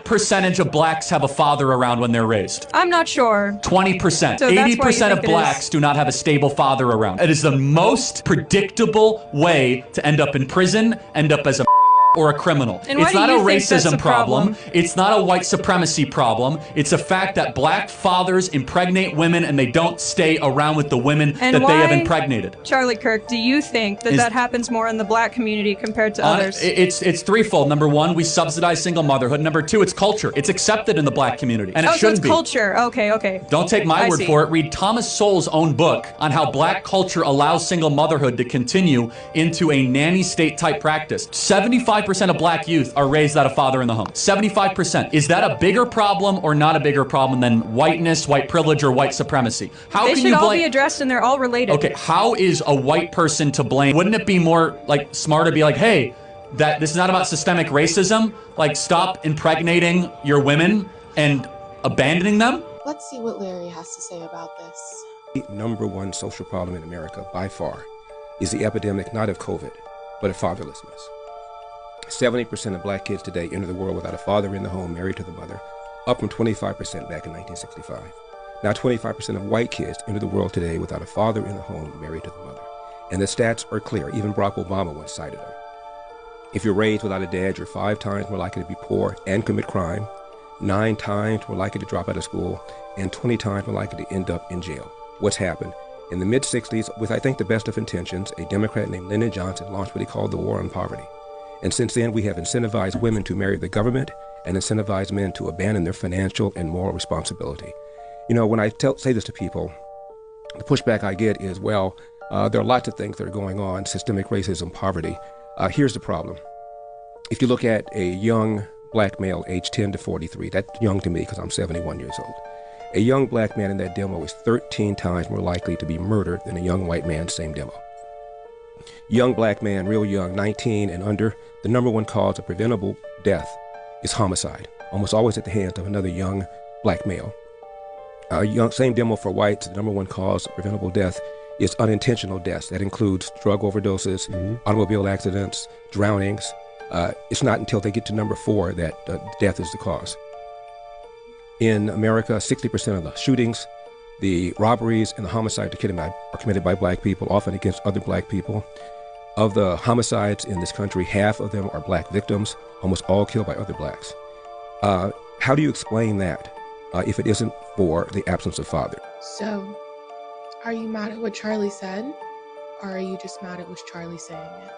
percentage of blacks have a father around when they're raised? I'm not sure. 20%. So that's why you 80% of think it blacks is. do not have a stable father around. It is the most predictable way to end up in prison, end up as a or a criminal. And why It's do not a you think that's racism a problem? It's not a white supremacy problem. It's a fact that black fathers impregnate women and they don't stay around with the women And that they have why, impregnated. Charlie Kirk, do you think that that happens more in the black community compared to others? It's threefold. Number one, we subsidize single motherhood. Number two, it's culture. It's accepted in the black community, and it shouldn't be. Culture. Okay. Don't take my word see. for it. Read Thomas Sowell's own book on how black culture allows single motherhood to continue into a nanny state type practice. 75% of black youth are raised without a father in the home. 75%. Is that a bigger problem or not a bigger problem than whiteness, white privilege, or white supremacy? How They can should you all blame? be addressed, and they're all related. Okay, how is a white person to blame? Wouldn't it be more like smart to be like, hey, that this is not about systemic racism. Like, stop impregnating your women and abandoning them? Let's see what Larry has to say about this. The number one social problem in America, by far, is the epidemic not of COVID, but of fatherlessness. 70% of black kids today enter the world without a father in the home, married to the mother, up from 25% back in 1965. Now 25% of white kids enter the world today without a father in the home, married to the mother. And the stats are clear. Even Barack Obama once cited them. If you're raised without a dad, you're 5 times more likely to be poor and commit crime, 9 times more likely to drop out of school, and 20 times more likely to end up in jail. What's happened? In the mid-60s, with I think the best of intentions, a Democrat named Lyndon Johnson launched what he called the War on Poverty. And since then, we have incentivized women to marry the government and incentivized men to abandon their financial and moral responsibility. You know, when I say this to people, the pushback I get is, well, there are lots of things that are going on, systemic racism, poverty. Here's the problem. If you look at a young black male aged 10 to 43, that's young to me because I'm 71 years old. A young black man in that demo is 13 times more likely to be murdered than a young white man, same demo. Young black man, real young, 19 and under, the number one cause of preventable death is homicide, almost always at the hands of another young black male. Same demo for whites, the number one cause of preventable death is unintentional deaths. That includes drug overdoses, automobile accidents, drownings. It's not until they get to number 4 that death is the cause. In America, 60% of the shootings, the robberies, and the homicides are committed by black people, often against other black people. Of the homicides in this country, half of them are black victims, almost all killed by other blacks. How do you explain that if it isn't for the absence of father? So, are you mad at what Charlie said? Or are you just mad at what Charlie saying it?